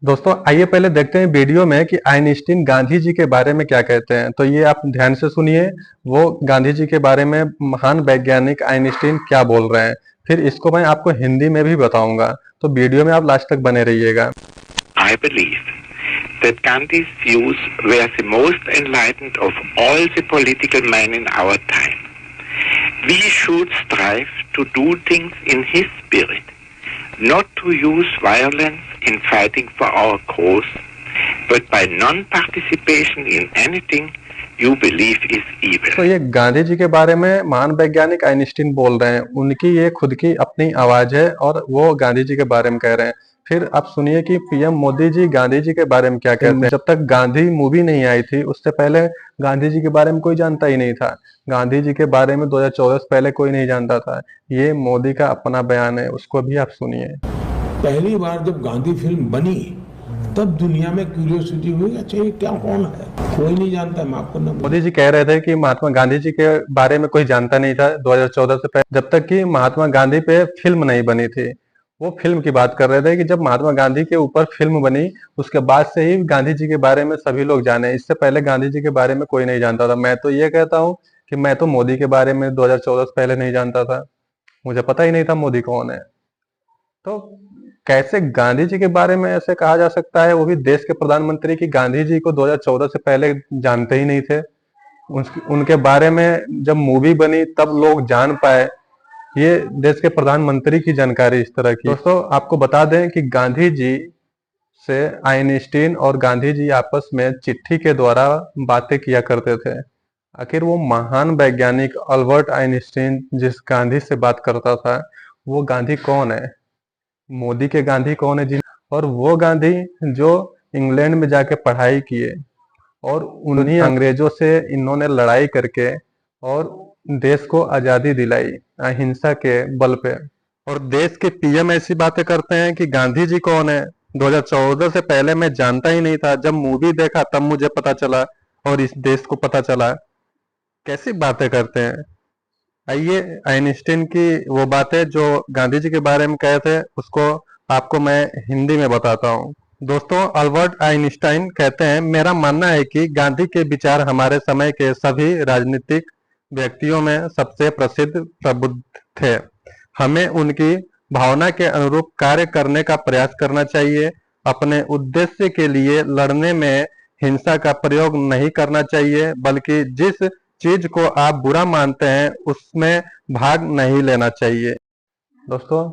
दोस्तों आइए पहले देखते हैं वीडियो में कि आइंस्टीन गांधी जी के बारे में क्या कहते हैं। तो ये आप ध्यान से सुनिए, वो गांधी जी के बारे में महान वैज्ञानिक आइंस्टीन क्या बोल रहे हैं। फिर इसको मैं आपको हिंदी में भी बताऊंगा, तो वीडियो में आप लास्ट तक बने रहिएगा। I believe that Gandhi's views were the most enlightened of all the political men in our time. We should strive to do things in his spirit, not to use violence in fighting for our cause, but by non-participation in anything you believe is evil. तो ये गांधी जी के बारे में महान वैज्ञानिक Einstein बोल रहे हैं, उनकी ये खुद की अपनी आवाज है और वो गांधी जी के बारे में कह रहे हैं। फिर आप सुनिए कि पीएम मोदी जी गांधी जी के बारे में क्या कहते हैं। जब तक गांधी मूवी नहीं आई थी उससे पहले गांधी जी के बारे में कोई जानता ही नहीं था। गांधी जी के बारे में 2014 से पहले कोई नहीं जानता था। ये मोदी का अपना बयान है, उसको भी आप सुनिए। पहली बार जब गांधी फिल्म बनी तब दुनिया में क्यूरियोसिटी हुई, अच्छा ये क्या कौन है, कोई नहीं जानता। मैं आपको ना मोदी जी कह रहे थे कि महात्मा गांधी जी के बारे में कोई जानता नहीं था 2014 से पहले, जब तक कि महात्मा गांधी पे फिल्म नहीं बनी थी। वो फिल्म की बात कर रहे थे कि जब महात्मा गांधी के ऊपर फिल्म बनी उसके बाद से ही गांधी जी के बारे में सभी लोग जाने। इससे पहले गांधी जी के बारे में कोई नहीं जानता था। मैं तो ये कहता हूँ कि मैं तो मोदी के बारे में 2014 से पहले नहीं जानता था, मुझे पता ही नहीं था मोदी कौन है। तो कैसे गांधी जी के बारे में ऐसे कहा जा सकता है, वो भी देश के प्रधानमंत्री, की गांधी जी को 2014 से पहले जानते ही नहीं थे। उनके बारे में जब मूवी बनी तब लोग जान पाए। ये देश के प्रधानमंत्री की जानकारी इस तरह की। दोस्तों आपको बता दें कि गांधी जी से आइंस्टीन और गांधी जी आपस में चिट्ठी के द्वारा बातें किया करते थे। आखिर वो महान वैज्ञानिक अल्बर्ट आइंस्टीन जिस गांधी से बात करता था, वो गांधी कौन है? मोदी के गांधी कौन है जिन, और वो गांधी जो इंग्लैंड में जाके पढ़ाई किए और उन्हीं अंग्रेजों से इन्होंने लड़ाई करके और देश को आजादी दिलाई अहिंसा के बल पे। और देश के पीएम ऐसी बातें करते हैं कि गांधी जी कौन है, 2014 से पहले मैं जानता ही नहीं था, जब मूवी देखा तब मुझे पता चला और इस देश को पता चला। कैसी बातें करते हैं। आइए आइंस्टीन की वो बातें जो गांधी जी के बारे में कहे थे उसको आपको मैं हिंदी में बताता हूँ। दोस्तों अल्बर्ट आइंस्टाइन कहते हैं, मेरा मानना है कि गांधी के विचार हमारे समय के सभी राजनीतिक व्यक्तियों में सबसे प्रसिद्ध प्रबुद्ध थे। हमें उनकी भावना के अनुरूप कार्य करने का प्रयास करना चाहिए। अपने उद्देश्य के लिए लड़ने में हिंसा का प्रयोग नहीं करना चाहिए, बल्कि जिस चीज को आप बुरा मानते हैं उसमें भाग नहीं लेना चाहिए। दोस्तों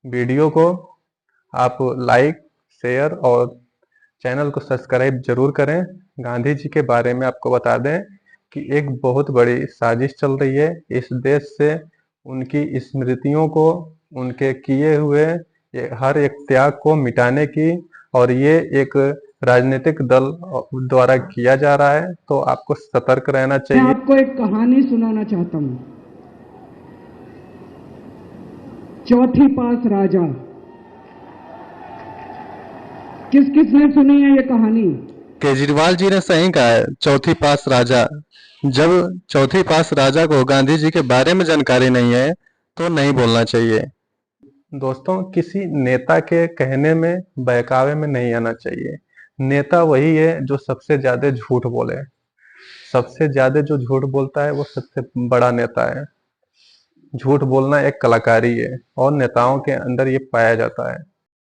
वीडियो को आप लाइक, शेयर और चैनल को सब्सक्राइब जरूर करें। गांधी जी के बारे में आपको बता दें कि एक बहुत बड़ी साजिश चल रही है इस देश से उनकी स्मृतियों को, उनके किए हुए हर एक त्याग को मिटाने की, और ये एक राजनीतिक दल द्वारा किया जा रहा है। तो आपको सतर्क रहना चाहिए। मैं आपको एक कहानी सुनाना चाहता हूं। चौथी पास राजा। किस किसने सुनी है ये कहानी? केजरीवाल जी ने सही कहा है, चौथी पास राजा। जब चौथी पास राजा को गांधी जी के बारे में जानकारी नहीं है तो नहीं बोलना चाहिए। दोस्तों किसी नेता के कहने में, बहकावे में नहीं आना चाहिए। नेता वही है जो सबसे ज्यादा झूठ बोले। सबसे ज्यादा जो झूठ बोलता है वो सबसे बड़ा नेता है। झूठ बोलना एक कलाकारी है और नेताओं के अंदर ये पाया जाता है।